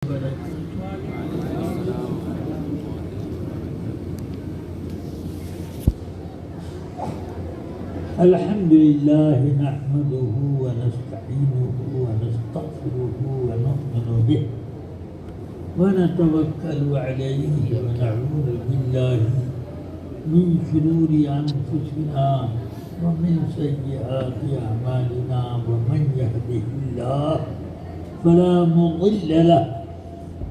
الحمد لله نحمده ونستعينه ونستغفره ونؤمن به ونتوكل عليه ونعوذ بالله من شرور أنفسنا ومن سيئات أعمالنا ومن يهده الله فلا مضل له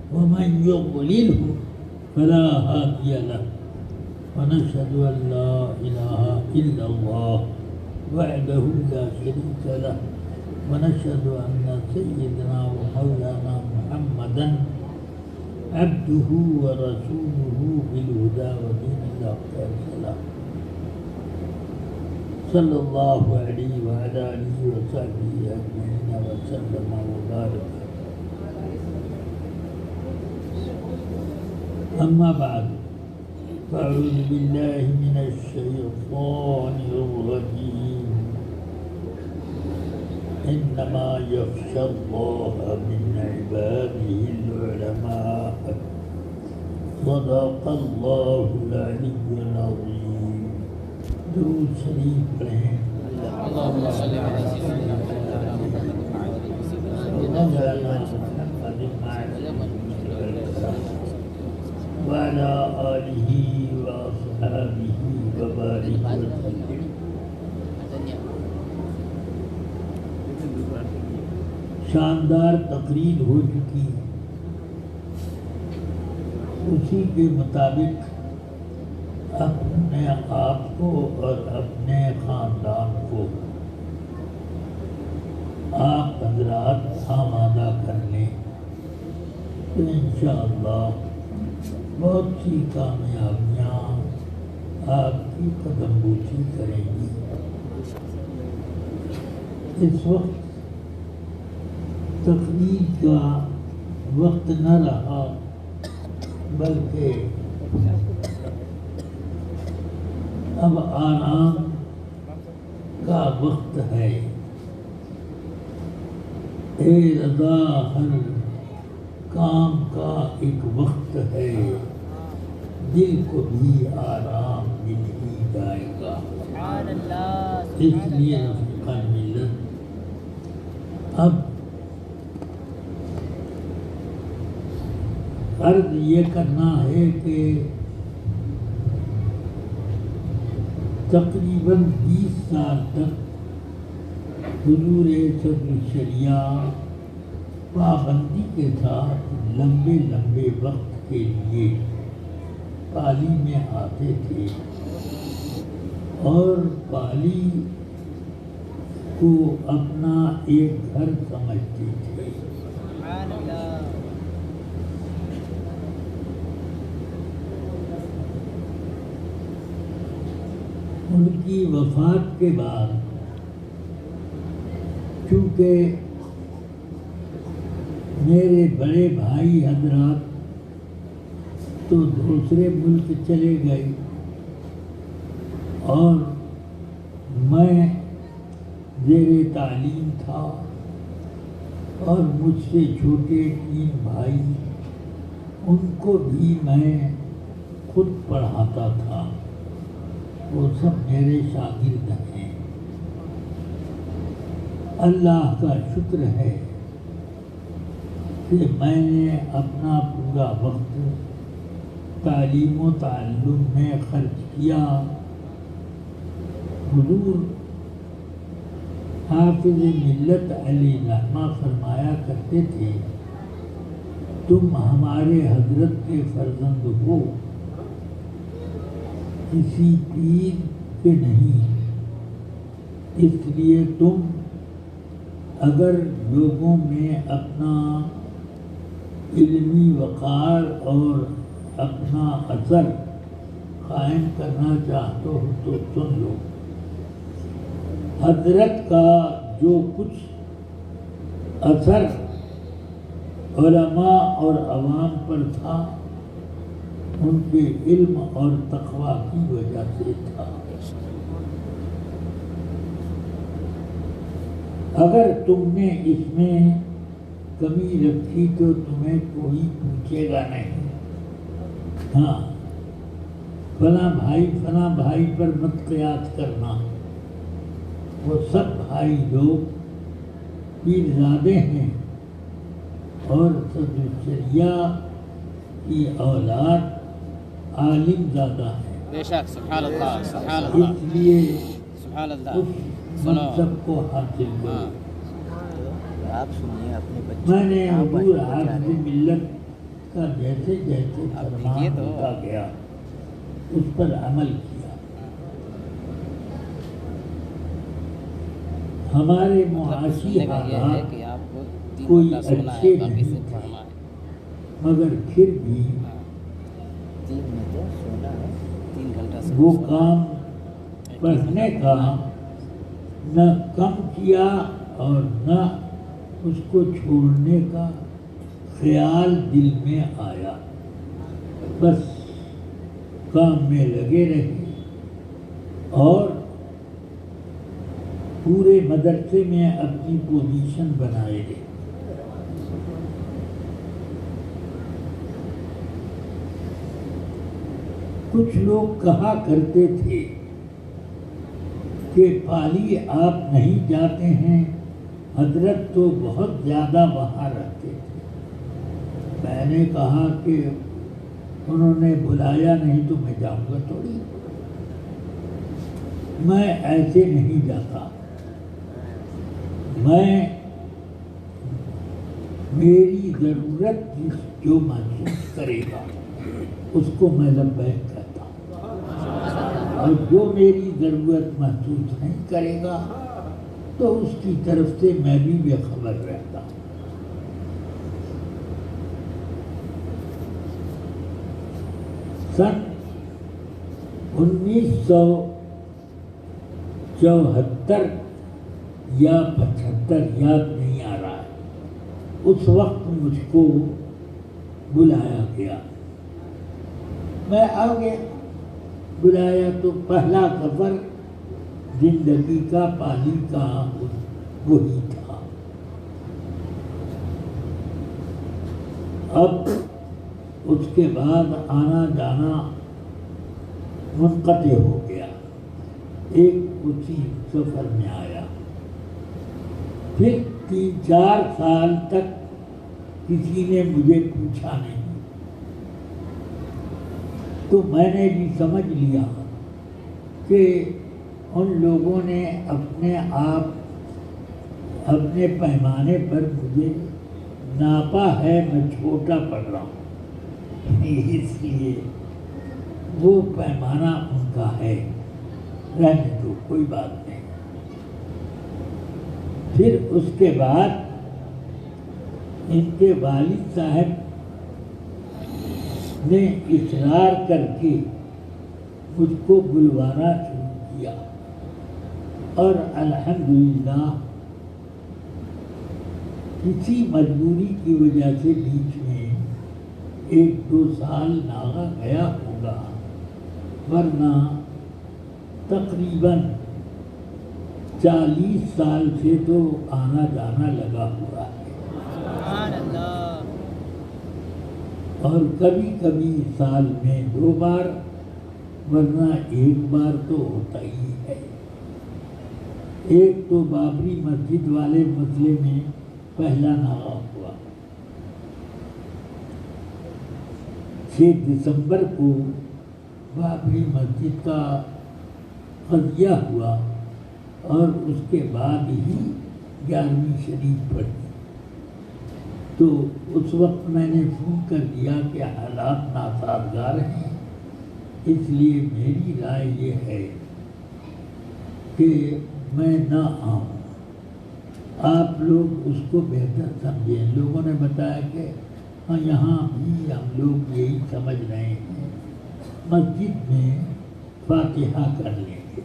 ومن يضلله فلا هادي له ونشهد أن لا إله إلا الله وحده لا شريك له ونشهد أن سيدنا ومولانا محمدا عبده ورسوله بالهدى ودين الحق والسلام صلى الله عليه وعلى آله وصحبه أجمعين وسلم وبارك. أما بعد فأعوذ بالله من الشيطان الرجيم. إنما يخشى الله من عباده العلماء. صدق الله العلي العظيم. درود شریف پڑھیں. اللهم صل على سيدنا وعلى آله وأصحابه وبارك وسلم. شاندار تقریر ہو چکی، اسی کے مطابق اپنے آپ کو اور اپنے خاندان کو آپ حضرات آمادہ کر لیں تو انشاءاللہ بہت سی کامیابیاں آپ کی قدم بوسی کریں گی. اس وقت تقریر کا وقت نہ رہا بلکہ اب آرام کا وقت ہے. اے رضا ہر کام کا ایک وقت ہے، دل کو بھی آرام مل ہی جائے گا. اس لیے رفیقان ملت اب عرض یہ کرنا ہے کہ تقریباً 20 سال تک حضور صدر شریعہ پابندی کے ساتھ لمبے لمبے وقت کے لیے پالی میں آتے تھے اور پالی کو اپنا ایک گھر سمجھتے تھے. ان کی وفات کے بعد چونکہ میرے بڑے بھائی حضرات تو دوسرے ملک چلے گئے اور میں زیر تعلیم تھا اور مجھ سے چھوٹے 3 بھائی، ان کو بھی میں خود پڑھاتا تھا، وہ سب میرے شاگرد ہیں. اللہ کا شکر ہے کہ میں نے اپنا پورا وقت تعلیم و تعلم میں خرچ کیا. حضور حافظ ملت علیہ رحمہ فرمایا کرتے تھے، تم ہمارے حضرت کے فرزند ہو، کسی پیر کے نہیں. اس لیے تم اگر لوگوں میں اپنا علمی وقار اور اپنا اثر قائم کرنا چاہتے ہو تو سن لو. حضرت کا جو کچھ اثر علماء اور عوام پر تھا ان کے علم اور تقوی کی وجہ سے تھا. اگر تم نے اس میں کمی رکھی تو تمہیں کوئی پوچھے گا نہیں. ہاں، فلاں بھائی پر مت قیاس کرنا. وہ سب بھائی لوگ پیرزادے ہیں اور صدرالشریعہ کی اولاد عالم زادہ ہے. بے شک. سبحان اللہ سبحان اللہ. اس لیے سبحان اللہ. اس منصب کو حاصل کرو. آپ سنیے اپنے بچے. میں نے حضور حافظ ملت کا جیسے جیسے آپ فرمان دیکھیے تو. ہوتا گیا اس پر عمل کیا. ہمارے معاشی سننے کا یہ ہے حالات کہ آپ کو 3 کوئی گھنٹہ سونا اچھے ہے، باقی سے نہیں تھے، پڑھنا ہے. مگر پھر بھی 3 بجے سونا ہے. 3 گھنٹہ وہ سونا. کام پڑھنے کا نہ کم کیا اور نہ اس کو چھوڑنے کا خیال دل میں آیا. بس کام میں لگے رہے اور پورے مدرسے میں اپنی پوزیشن بنائے رہے. کچھ لوگ کہا کرتے تھے کہ پالی آپ نہیں جاتے ہیں، حضرت تو بہت زیادہ وہاں رہتے تھے. میں نے کہا کہ انہوں نے بلایا نہیں تو میں جاؤں گا تھوڑی. میں ایسے نہیں جاتا. میری ضرورت جو محسوس کرے گا اس کو میں لبیک کہتا ہوں، اور جو میری ضرورت محسوس نہیں کرے گا تو اس کی طرف سے میں بھی بے خبر رہتا ہوں. سن 1974 یا 75 یاد نہیں آ رہا ہے، اس وقت مجھ کو بلایا گیا. میں آ گیا. بلایا تو پہلا سفر زندگی کا پالی کا وہی تھا. اب اس کے بعد آنا جانا منقطع ہو گیا. ایک اسی سفر میں آیا. پھر 3-4 سال تک کسی نے مجھے پوچھا نہیں. تو میں نے بھی سمجھ لیا کہ ان لوگوں نے اپنے آپ اپنے پیمانے پر مجھے ناپا ہے، میں چھوٹا پڑ رہا ہوں. اس لیے وہ پیمانہ ان کا ہے، رہنے دو، کوئی بات نہیں. پھر اس کے بعد ان کے والد صاحب نے اصرار کر کے مجھ کو بلوانا شروع کیا، اور الحمدللہ کسی مجبوری کی وجہ سے بیچ میں 1-2 سال ناغا گیا ہوگا، ورنہ تقریباً 40 سال سے تو آنا جانا لگا ہوا ہے. سبحان اللہ. اور کبھی کبھی سال میں 2 بار، ورنہ 1 بار تو ہوتا ہی ہے. ایک تو بابری مسجد والے مسئلے میں پہلا ناغا ہوا. 6 دسمبر کو بابری مسجد کا قضیہ ہوا اور اس کے بعد ہی 11ویں شریف پڑھی. تو اس وقت میں نے فون کر دیا کہ حالات ناسازگار ہیں، اس لیے میری رائے یہ ہے کہ میں نہ آؤں. آپ لوگ اس کو بہتر سمجھیں. لوگوں نے بتایا کہ ہاں یہاں بھی ہم لوگ یہی سمجھ رہے ہیں، مسجد میں فاتحہ کر لیں گے.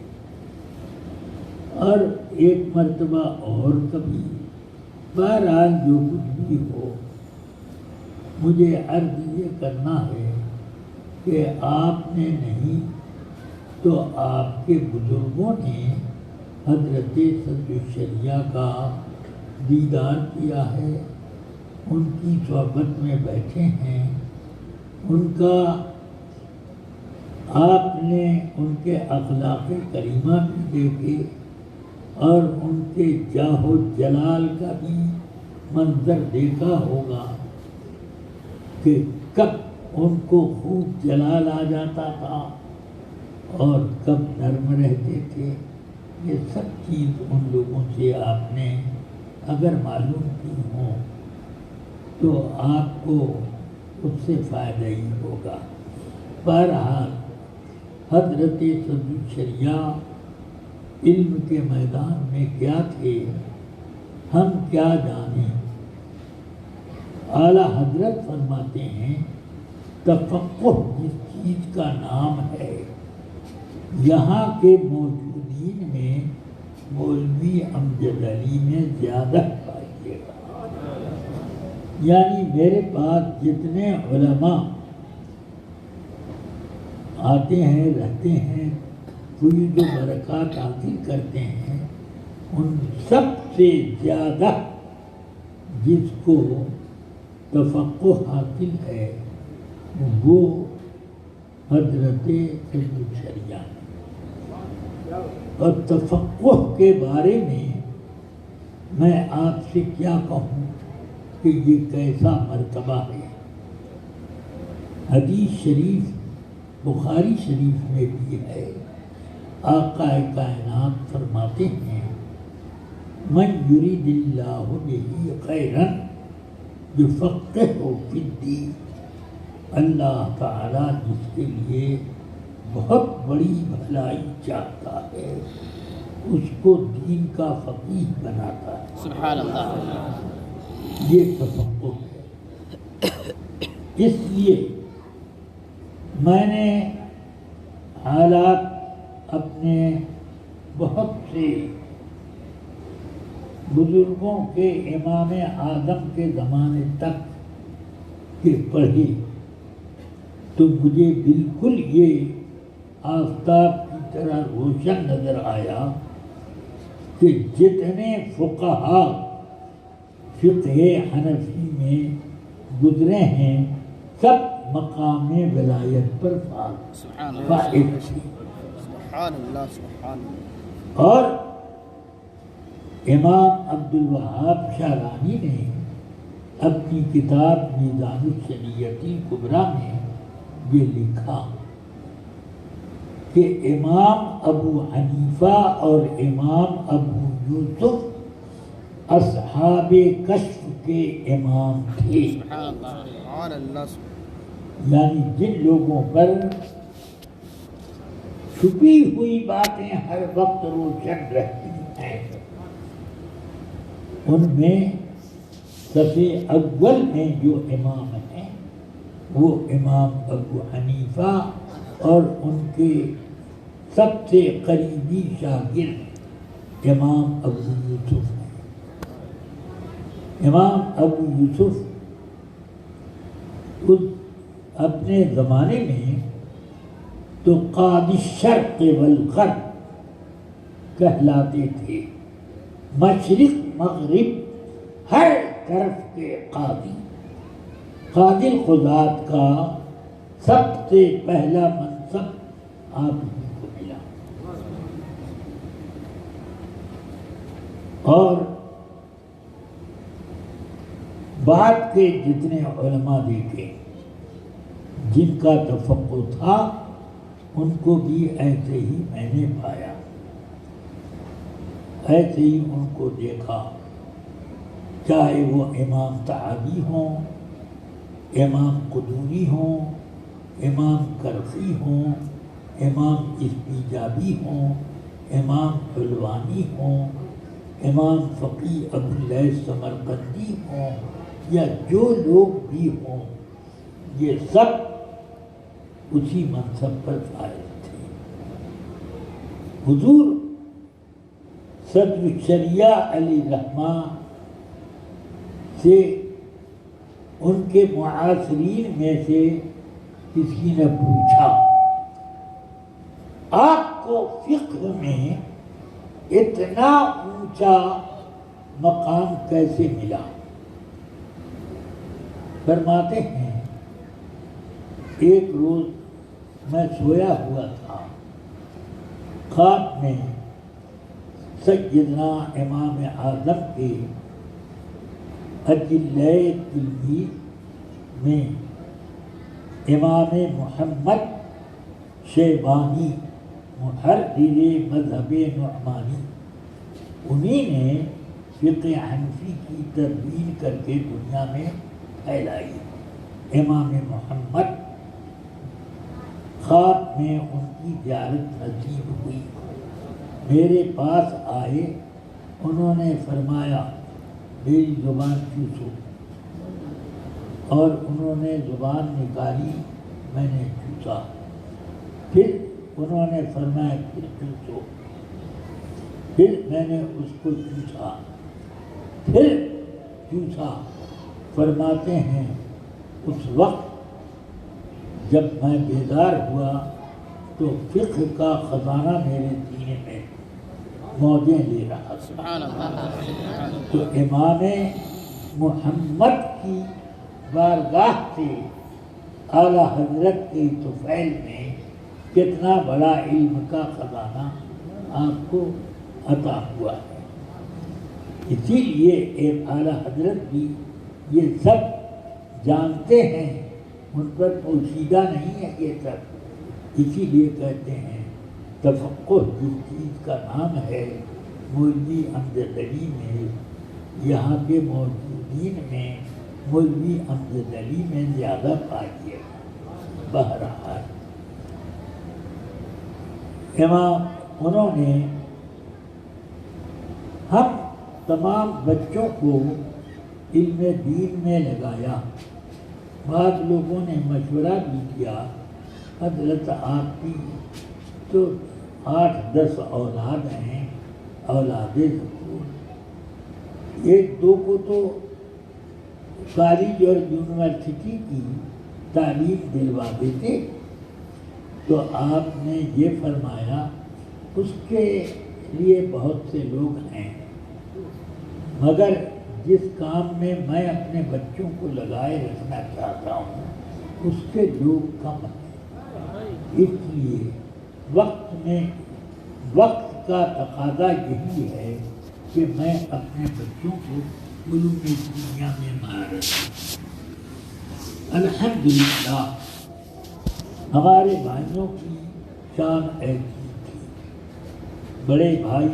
اور ایک مرتبہ اور کبھی، بہرحال جو کچھ بھی ہو، مجھے عرض یہ کرنا ہے کہ آپ نے نہیں تو آپ کے بزرگوں نے حضرت صدر الشریعہ کا دیدار کیا ہے، ان کی صحبت میں بیٹھے ہیں، ان کا آپ نے ان کے اخلاق کریمہ بھی دیکھے اور ان کے جاہ و جلال کا بھی منظر دیکھا ہوگا کہ کب ان کو خوب جلال آ جاتا تھا اور کب نرم رہتے تھے. یہ سب چیز ان لوگوں سے آپ نے اگر معلوم کی ہوں تو آپ کو اس سے فائدہ ہی ہوگا. بہرحال حضرت صدر علم کے میدان میں کیا تھے ہم کیا جانیں. اعلیٰ حضرت فرماتے ہیں تفقہ جس چیز کا نام ہے یہاں کے موجودین میں مولوی امجد علی میں زیادہ پائیے گا. یعنی میرے پاس جتنے علماء آتے ہیں رہتے ہیں کوئی جو برکات حاصل کرتے ہیں ان سب سے زیادہ جس کو تفقہ حاصل ہے وہ حضرت شریعہ. اور تفقہ کے بارے میں آپ سے کیا کہوں کہ یہ کیسا مرتبہ ہے. حدیث شریف بخاری شریف میں بھی ہے. آقا کائنات فرماتے ہیں من یرید اللہ بہ خیرا یفقہہ فی الدین. اللہ تعالیٰ جس کے لیے بہت بڑی بھلائی چاہتا ہے اس کو دین کا فقیہ بناتا ہے. سبحان اللہ. یہ تفقہ ہے. اس لیے میں نے حالات اپنے بہت سے بزرگوں کے امام اعظم کے زمانے تک کے پڑھے تو مجھے بالکل یہ آفتاب کی طرح روشن نظر آیا کہ جتنے فقہا فقہ حنفی میں گزرے ہیں سب مقام ولایت پر فائز تھے. اور امام عبدالوہاب شارانی نے اپنی کتاب میزان الشریعۃ الکبریٰ میں یہ لکھا کہ امام ابو حنیفہ اور امام ابو یوسف اصحاب کشف کے امام تھے. یعنی جن لوگوں پر چھپی ہوئی باتیں ہر وقت روشن رہتی ہیں ان میں صفِ اول میں جو امام ہیں وہ امام ابو حنیفہ اور ان کے سب سے قریبی شاگرد امام ابو یوسف ہیں. امام ابو یوسف اپنے زمانے میں تو قاضی الشرق والغرب کہلاتے تھے. مشرق مغرب ہر طرف کے قاضی. قاضی القضات کا سب سے پہلا منصب آپ ہی کو ملا. اور بعد کے جتنے علماء دیکھے جن کا تفقہ تھا ان کو بھی ایسے ہی میں نے پایا، ایسے ہی ان کو دیکھا، چاہے وہ امام طحاوی ہوں، امام قدوری ہوں، امام کرخی ہوں، امام اسپیجابی ہوں، امام حلوانی ہوں، امام فقیہ ابو اللیث سمرقندی ہوں، یا جو لوگ بھی ہوں یہ سب اسی منصب پر فائز تھے. حضور صدر الشریعہ علیہ الرحمہ سے ان کے معاصرین میں سے کسی نے پوچھا آپ کو فقہ میں اتنا اونچا مقام کیسے ملا؟ فرماتے ہیں ایک روز میں سویا ہوا تھا، خواب میں سیدنا امام اعظم کے اجلۂ تلمیذ میں امام محمد شیبانی محرر مذہب نعمانی، انہی نے فقہ حنفی کی تدوین کر کے دنیا میں پھیلائی۔ امام محمد خواب میں ان کی زیارت نصیب ہوئی، میرے پاس آئے، انہوں نے فرمایا میری زبان چوسو، اور انہوں نے زبان نکالی، میں نے چوسا، پھر انہوں نے فرمایا پھر چوسو، پھر میں نے اس کو چوسا، پھر چوسا۔ فرماتے ہیں اس وقت جب میں بیدار ہوا تو فقہ کا خزانہ میرے سینے میں موجیں لے رہا تھا۔ تو امام محمد کی بارگاہ سے اعلیٰ حضرت کے طفیل میں کتنا بڑا علم کا خزانہ آپ کو عطا ہوا ہے۔ اسی لیے اعلیٰ حضرت بھی یہ سب جانتے ہیں، ان پر پوشیدہ نہیں ہے یہ سب، اسی لیے کہتے ہیں تفقہ جس چیز کا نام ہے مولوی امجد علی میں، یہاں کے موجودین میں مولوی امجد علی میں زیادہ پائیے۔ بہرحال امام انہوں نے ہم تمام بچوں کو علم دین میں لگایا۔ بعض لوگوں نے مشورہ بھی کیا، حضرت آپ کی تو 8-10 اولاد ہیں، اولاد ذکور، ایک دو کو تو کالج اور یونیورسٹی کی تعلیم دلوا دیتے، تو آپ نے یہ فرمایا اس کے لیے بہت سے لوگ ہیں، مگر جس کام میں میں اپنے بچوں کو لگائے رکھنا چاہتا ہوں اس کے لوگ کم ہیں، اس لیے وقت کا تقاضا یہی ہے کہ میں اپنے بچوں کو علوم دنیا میں مہارت دوں۔ الحمدللہ ہمارے بھائیوں کی شان ایسی تھی، بڑے بھائی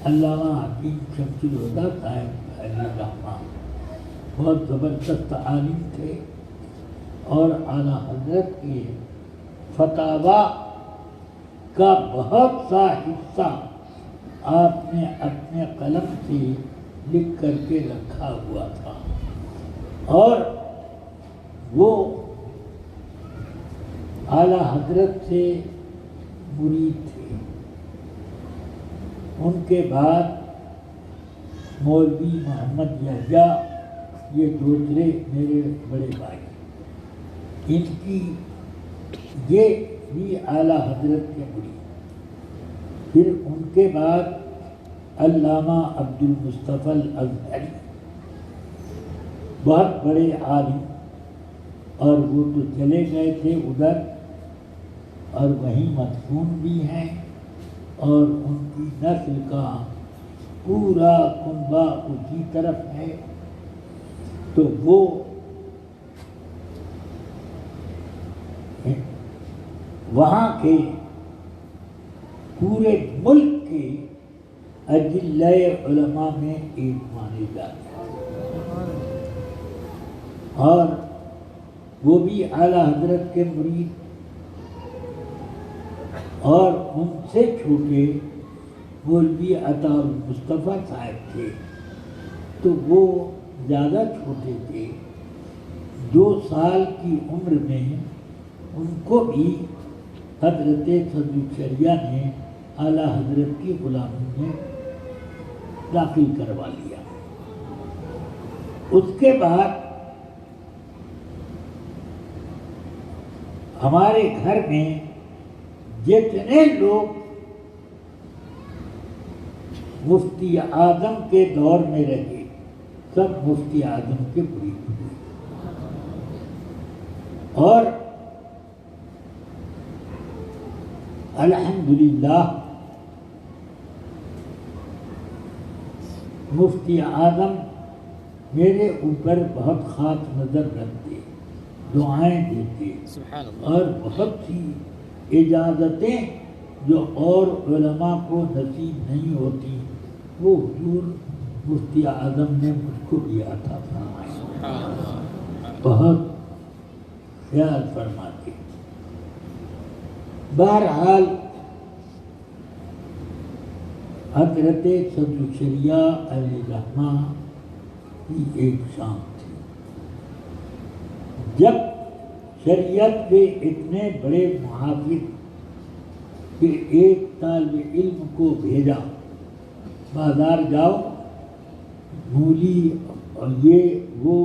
علامہ حکیم شمس الہدیٰ صاحب علیہ الرحمٰن بہت زبردست عالم تھے، اور اعلیٰ حضرت کے فتاویٰ کا بہت سا حصہ آپ نے اپنے قلم سے لکھ کر کے رکھا ہوا تھا، اور وہ اعلیٰ حضرت سے مرید تھے۔ ان کے بعد مولوی محمد یحییٰ، یہ دوسرے میرے بڑے بھائی، ان کی یہ بھی اعلیٰ حضرت کے مرید۔ پھر ان کے بعد علامہ عبد المصطفیٰ الازہری، بہت بڑے عالم، اور وہ تو چلے گئے تھے ادھر اور وہیں مدفون بھی ہیں، اور ان کی نسل کا پورا کنبہ اسی طرف ہے، تو وہ وہاں کے پورے ملک کے اجلۂ علماء میں ایک مانے جاتے ہیں، اور وہ بھی اعلیٰ حضرت کے مرید، اور ان سے چھوٹے مولوی عطا المصطفیٰ صاحب تھے، تو وہ زیادہ چھوٹے تھے، 2 سال کی عمر میں ان کو بھی حضرت صدر الشریعہ نے اعلیٰ حضرت کی غلامی میں داخل کروا لیا۔ اس کے بعد ہمارے گھر میں جتنے لوگ مفتی اعظم کے دور میں رہے، سب مفتی اعظم کے مرید ہوئے۔ اور الحمدللہ مفتی اعظم میرے اوپر بہت خاص نظر رکھتے، دعائیں دیتے، سبحان اللہ. اور بہت سی اجازتیں جو اور علماء کو نصیب نہیں ہوتی وہ حضور مفتی اعظم نے مجھ کو بھی عطا فرمائی. سبحان اللہ. بہت خیال فرماتے. بہرحال حضرت صدر الشریعہ علیہ الرحمہ کی ایک شام تھی جب شریعت کے اتنے بڑے محافظ کہ ایک طالب علم کو بھیجا، بازار جاؤ مولی اور یہ وہ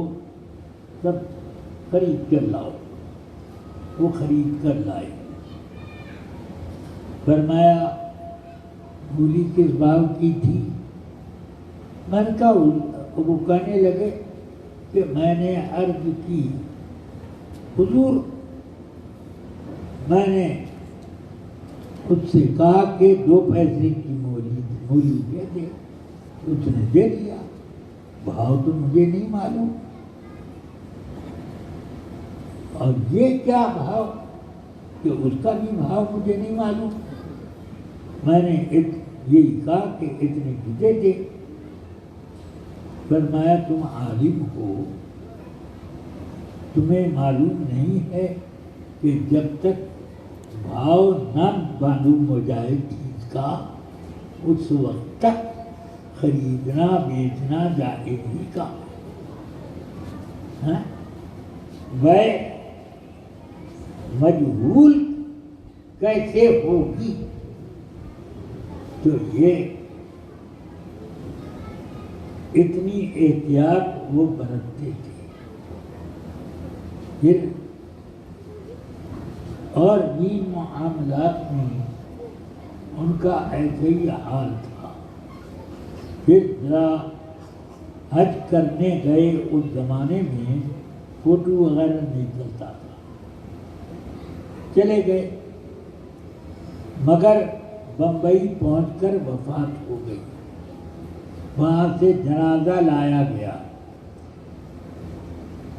سب خرید کر لاؤ. وہ خرید کر لائے. فرمایا مولی کس بھاؤ کی تھی؟ میں نے کہا، وہ کہنے لگے کہ میں نے عرض کی حضور میں نے خود سے کہا کہ 2 پیسے کی مولی دے دے. اس نے دے دیا. بھاؤ تو مجھے نہیں معلوم، اور یہ کیا بھاؤ کہ اس کا بھی بھاؤ مجھے نہیں معلوم. میں نے یہی کہا کہ اتنے کی دے دے. فرمایا تم عالم ہو، تمہیں معلوم نہیں ہے کہ جب تک بھاؤ نہ معلوم ہو جائے چیز کا اس وقت تک خریدنا بیچنا جائز ہی کا. وہ مجہول کیسے ہوگی؟ تو یہ اتنی احتیاط وہ برتتے تھے. پھر اور بھی معاملات میں ان کا ایسے ہی حال تھا. پھر ذرا حج کرنے گئے، اس زمانے میں فوٹو وغیرہ نہیں چلتا تھا. چلے گئے مگر بمبئی پہنچ کر وفات ہو گئی. وہاں سے جنازہ لایا گیا.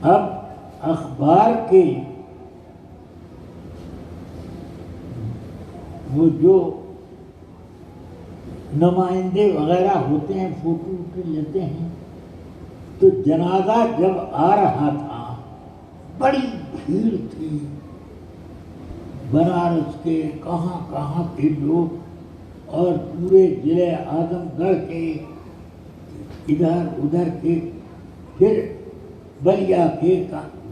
اب اخبار کے وہ جو نمائندے وغیرہ ہوتے ہیں فوٹو لیتے ہیں، تو جنازہ جب آ رہا تھا بڑی بھیڑ تھی. بنارس کے کہاں کہاں کے لوگ اور پورے ضلع اعظم گڑھ کے ادھر ادھر کے، پھر بلیا کے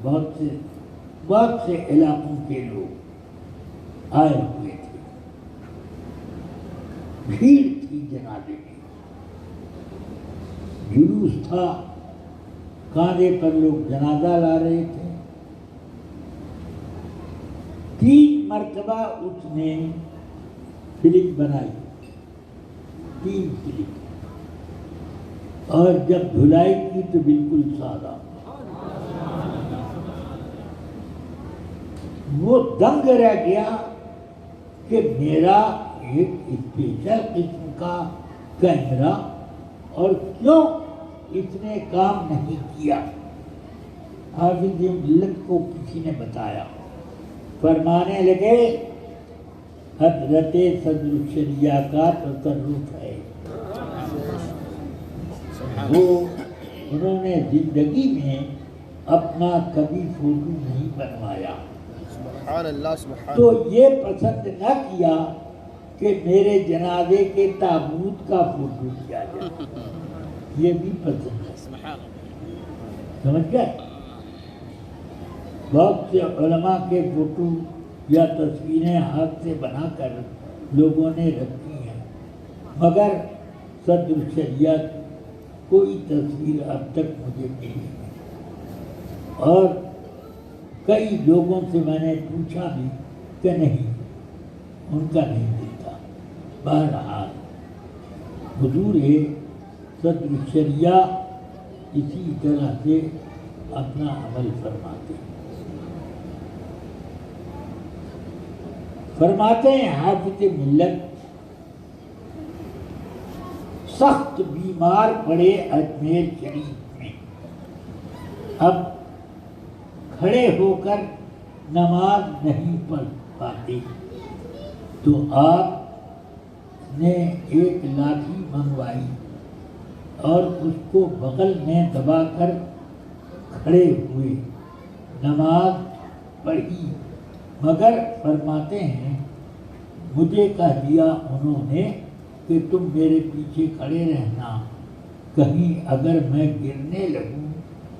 بہت سے علاقوں کے لوگ آئے ہوئے تھے. بھیڑ تھی جنازے میں. جلوس تھا، کاندھے پر لوگ جنازہ لا رہے تھے. 3 مرتبہ اس نے فلم بنائی، 3 فلم، اور جب دھلائی کی تو بالکل سادہ. وہ دنگ رہ گیا کہ میرا ایک اسپیشل قسم کا کیمرہ، اور کیوں اس نے کام نہیں کیا. حافظ ملت کو کسی نے بتایا. فرمانے لگے حضرت صدر الشریعہ کا تصرف ہے. وہ انہوں نے زندگی میں اپنا کبھی فوٹو نہیں بنوایا. سبحان اللہ سبحان تو یہ پسند نہ کیا کہ میرے جنازے کے تابوت کا فوٹو کیا جائے. یہ بھی پسند ہے. سمجھ گئے؟ بہت سے علماء کے فوٹو یا تصویریں ہاتھ سے بنا کر لوگوں نے رکھی ہیں، مگر صدر الشریعت کوئی تصویر اب تک مجھے ملی نہیں. اور کئی لوگوں سے میں نے پوچھا بھی کہ نہیں، ان کا نہیں دیتا. بہرحال حضور صدر الشریعہ اسی طرح سے اپنا عمل فرماتے. فرماتے ہیں حافظ ملت سخت بیمار پڑے اجمیر شریف میں، اب کھڑے ہو کر نماز نہیں پڑھ پاتے، تو آپ نے ایک لاٹھی منگوائی اور اس کو بغل میں دبا کر کھڑے ہوئے، نماز پڑھی، مگر فرماتے ہیں مجھے کہہ دیا انہوں نے کہ تم میرے پیچھے کھڑے رہنا، کہیں اگر میں گرنے لگوں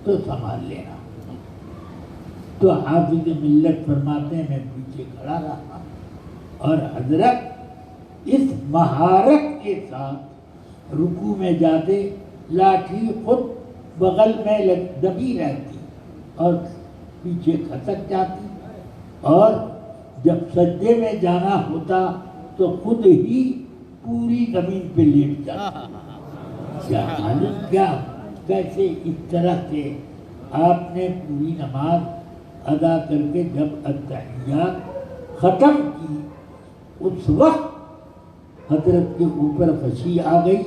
تو سنبھال لینا۔ تو حافظ ملت فرماتے ہیں میں پیچھے کھڑا رہا اور حضرت اس مہارت کے ساتھ رکوع میں جاتے لاٹھی خود بغل میں دبی رہتی اور پیچھے کھسک جاتی، اور جب سجدے میں جانا ہوتا تو خود ہی پوری زمین پہ لیٹ جاتی۔ کیا کیسے اس طرح سے آپ نے پوری نماز ادا کر کے جب التحیات ختم کی، اس وقت حضرت کے اوپر خشی آ گئی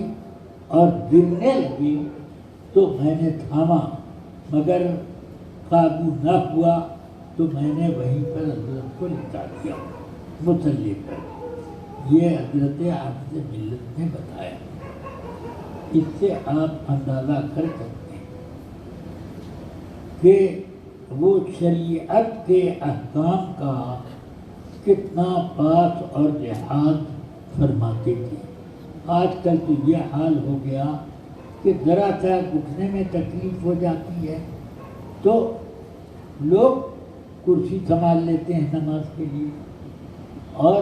اور گرنے لگے، تو میں نے تھاما مگر قابو نہ ہوا، تو میں نے وہیں پر حضرت کو لٹا دیا مصلی پر۔ یہ حضرت حافظ ملت نے بتایا۔ اس سے آپ اندازہ کر سکتے ہیں کہ وہ شریعت کے احکام کا کتنا پاس اور لحاظ فرماتے تھے۔ آج کل تو یہ حال ہو گیا کہ ذرا سا اٹھنے میں تکلیف ہو جاتی ہے تو لوگ کرسی سنبھال لیتے ہیں نماز کے لیے، اور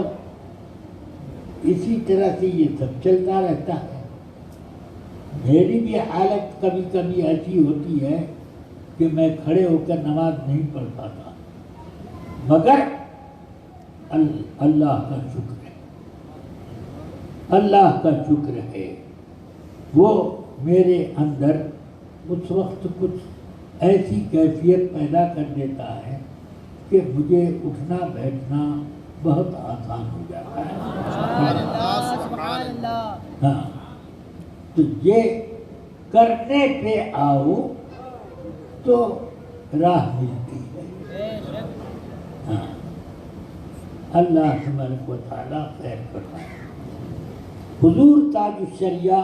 اسی طرح سے یہ سب چلتا رہتا ہے۔ میری بھی حالت کبھی کبھی ایسی ہوتی ہے کہ میں کھڑے ہو کر نماز نہیں پڑھ پاتا، مگر اللہ کا شکر ہے، اللہ کا شکر ہے، وہ میرے اندر اس وقت کچھ ایسی کیفیت پیدا کر دیتا ہے کہ مجھے اٹھنا بیٹھنا بہت آسان ہو جاتا ہے۔ سبحان اللہ۔ ہاں، تو یہ کرنے پہ آؤ تو راہ ملتی ہے۔ ہاں، اللہ تبارک و تعالیٰ خیر فرمائے۔ حضور تاج الشریعہ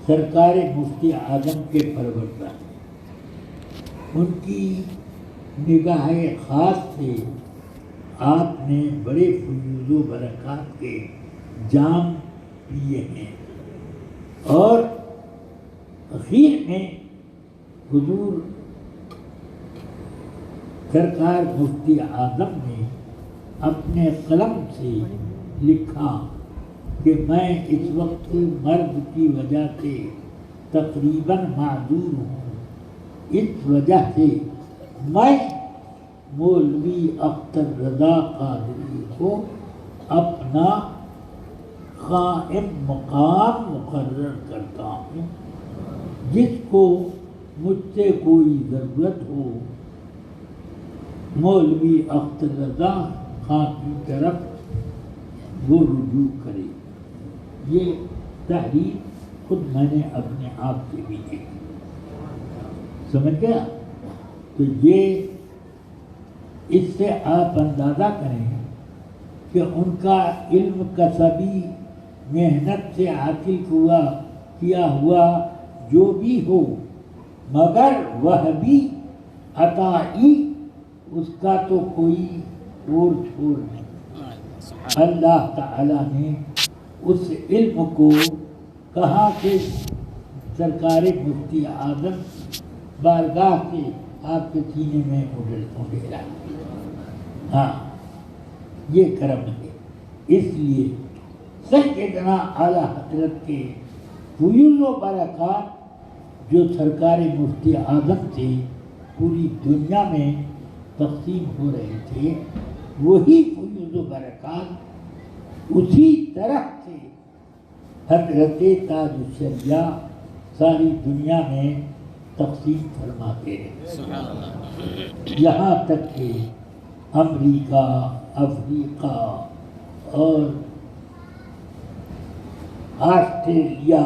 سرکار مفتی اعظم کے پروردگار، ان کی نگاہ خاص سے آپ نے بڑے فیوض و برکات کے جام پیے ہیں، اور اخیر میں حضور سرکار مفتی اعظم نے اپنے قلم سے لکھا کہ میں اس وقت مرض کی وجہ سے تقریباً معذور ہوں، اس وجہ سے میں مولوی اختر رضا قادری کو اپنا قائم مقام مقرر کرتا ہوں، جس کو مجھ سے کوئی ضرورت ہو مولوی اختر رضا خان کی طرف وہ رجوع کرے۔ یہ تحریر خود میں نے اپنے آپ سے بھی کی، سمجھ گیا؟ تو یہ اس سے آپ اندازہ کریں کہ ان کا علم کسبی محنت سے حاصل کیا ہوا جو بھی ہو، مگر وہ بھی عطائی اس کا تو کوئی اور چھوڑ نہیں۔ اللہ تعالیٰ نے اس علم کو کہاں سے سرکار مفتی اعظم بارگاہ سے آپ کے سینے میں اڈیلا۔ ہاں، یہ کرم ہے۔ اس لیے سیدنا اعلیٰ حضرت کے فیوض و برکات جو سرکار مفتی اعظم سے پوری دنیا میں تقسیم ہو رہے تھے، وہی فیوض و برکات اسی طرح سے حضرت تاج الشریعہ ساری دنیا میں تقسیم فرماتے ہیں، یہاں تک کہ امریکہ، افریقہ اور آسٹریلیا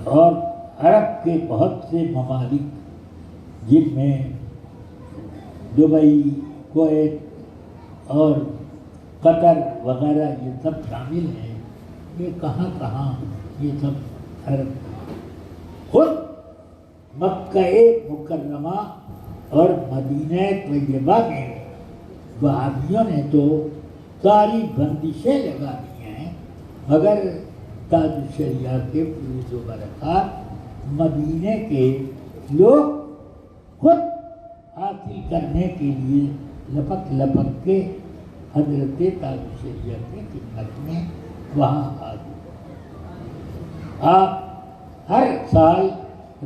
اور عرب کے بہت سے ممالک جن میں دبئی، کویت اور قطر وغیرہ یہ سب شامل ہیں، یہ کہاں کہاں یہ سب عرب، خود مکہ مکرمہ اور مدینہ طیبہ میں وہابیوں نے تو ساری بندشیں لگا دی ہیں، مگر تاج الشریعہ کے فیوز و برکات مدینے کے لوگ خود حاصل کرنے کے لیے لپک لپک کے حضرت تاج الشریعہ کی خدمت میں وہاں حاضر۔ آپ ہر سال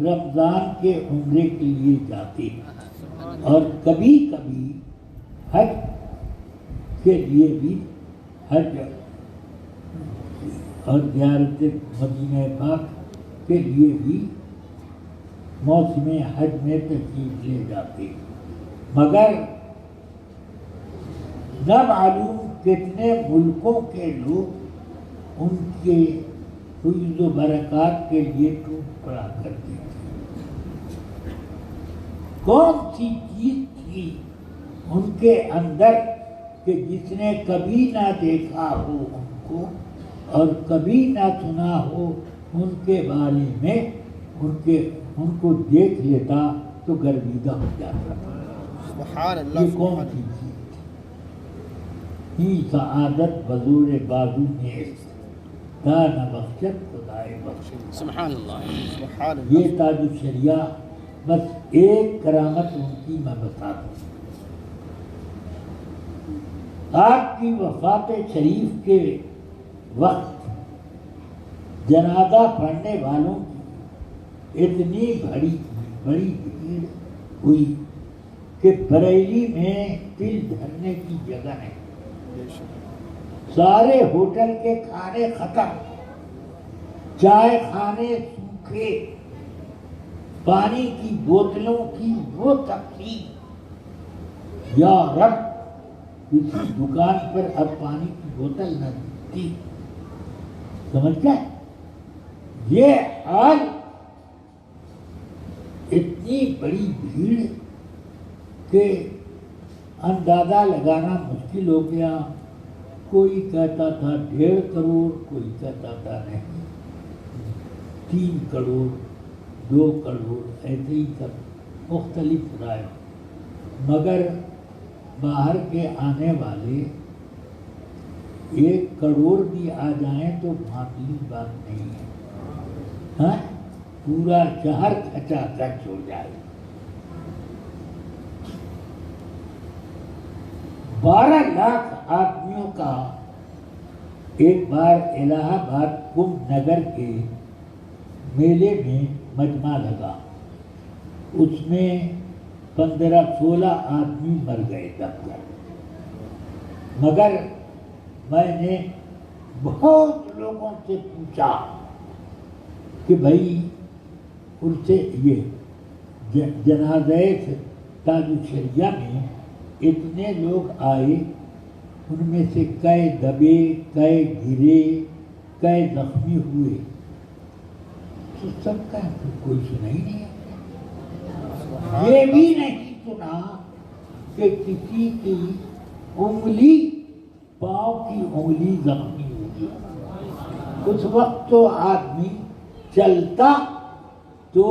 رمضان کے عمرے کے لیے جاتے ہیں اور کبھی کبھی حج کے لیے بھی، حج اور زیارت مدینہ پاک کے لیے بھی موسم حج میں تشریف لے جاتے، مگر نہ معلوم کتنے ملکوں کے لوگ ان کے فیض و برکات کے لیے ٹوٹ پڑا کرتے تھے۔ کون سی چیز تھی ان کے اندر کہ جس نے کبھی نہ دیکھا ہو ان کو اور کبھی نہ سنا ہو ان کے بارے میں، ان کو دیکھ لیتا تو گرویدہ ہو جاتا تھا۔ سبحان اللہ، یہ کون سی چیز ہی سعادت بزور بازو نیست، دان بخشت خدائے بخشت۔ سبحان اللہ، سبحان اللہ۔ یہ تاج الشریعہ بس ایک کرامت ان کی میں بتا دوں۔ آپ کی وفات شریف کے وقت جنازہ پڑھنے والوں کی اتنی بڑی بھیڑ ہوئی کہ بریلی میں تل دھرنے کی جگہ ہے، سارے ہوٹل کے کھانے ختم، چائے خانے سوکھے، پانی کی بوتلوں کی وہ تقسیم، یا رب کسی دکان پر اب پانی کی بوتل نہ ملتی، سمجھ گئے؟ یہ حال، اتنی بڑی بھیڑ کہ اندازہ لگانا مشکل ہو گیا۔ کوئی کہتا تھا 1.5 کروڑ، کوئی کہتا تھا نہیں 3 کروڑ 2 کروڑ، ایسے ہی سب مختلف رائے، مگر باہر کے آنے والے 1 کروڑ بھی آ جائیں تو معمولی بات نہیں ہے، ہاں پورا شہر کھچا کھچ ہو جائے۔ 12 لاکھ آدمیوں کا ایک بار الہ آباد کمبھ نگر کے میلے میں مجمع لگا، اس میں 15-16 آدمی مر گئے دب کر، مگر میں نے بہت لوگوں سے پوچھا کہ بھائی ان سے یہ جنازہ تاج الشریعہ میں اتنے لوگ آئے، ان میں سے کئے دبے، کئے گرے، کئے زخمی ہوئے، تو سب کا کوئی سنا ہی نہیں ہے۔ یہ بھی نہیں سنا کہ کسی کی انگلی، پاؤں کی انگلی زخمی ہوگی۔ اس وقت تو آدمی چلتا تو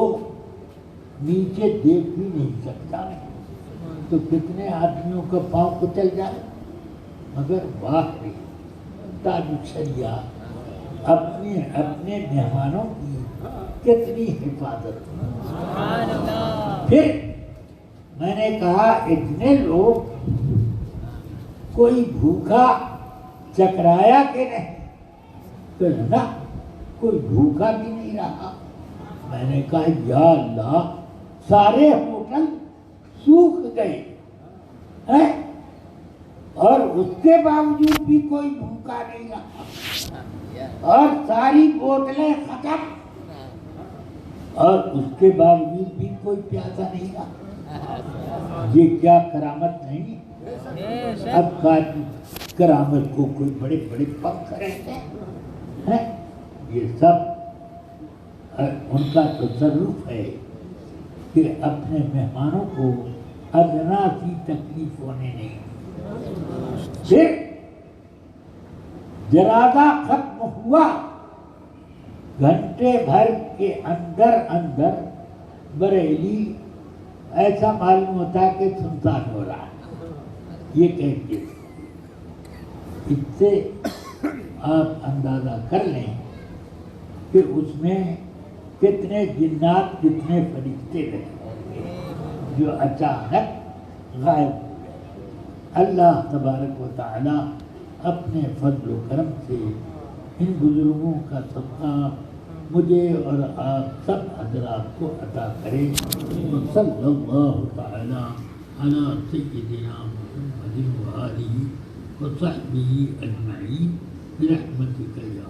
نیچے دیکھ بھی نہیں سکتا، تو کتنے آدمیوں کا پاؤں کو چل جائے، مگر واقعی تاج الشریعہ اپنے مہمانوں کی کتنی حفاظت۔ پھر میں نے کہا اتنے لوگ کوئی بھوکا چکرایا کہ نہیں؟ تو نہ کوئی بھوکا بھی نہیں رہا۔ میں نے کہا یا اللہ، سارے ہوٹل سوکھ گئے ہیں اور اس کے باوجود بھی کوئی بھوکا نہیں رہا، اور ساری بوتلیں ختم، اور اس کے باوجود بھی کوئی پیاسا نہیں رہا. یہ کیا کرامت نہیں؟ اب کرامت کو کوئی بڑے بڑے پنکھ رہتے ہیں. یہ سب ان کا تصرف ہے کہ اپنے مہمانوں کو ادنا سی تکلیف ہونے نہیں. پھر جنازہ ختم ہوا، گھنٹے بھر کے اندر بریلی ایسا معلوم ہوتا کہ سنسان ہو رہا ہے. یہ کیفیت، اس سے آپ اندازہ کر لیں کہ اس میں کتنے جنات کتنے فرشتے رہے جو اچانک غائب ہو گئے. اللہ تبارک و تعالی اپنے فضل و کرم سے ان بزرگوں کا صدقہ مجھے اور آپ سب حضرات کو عطا کرے. صلی اللہ تعالی علی سیدنا محمد و آلہ و صحبہ اجمعین برحمتک یا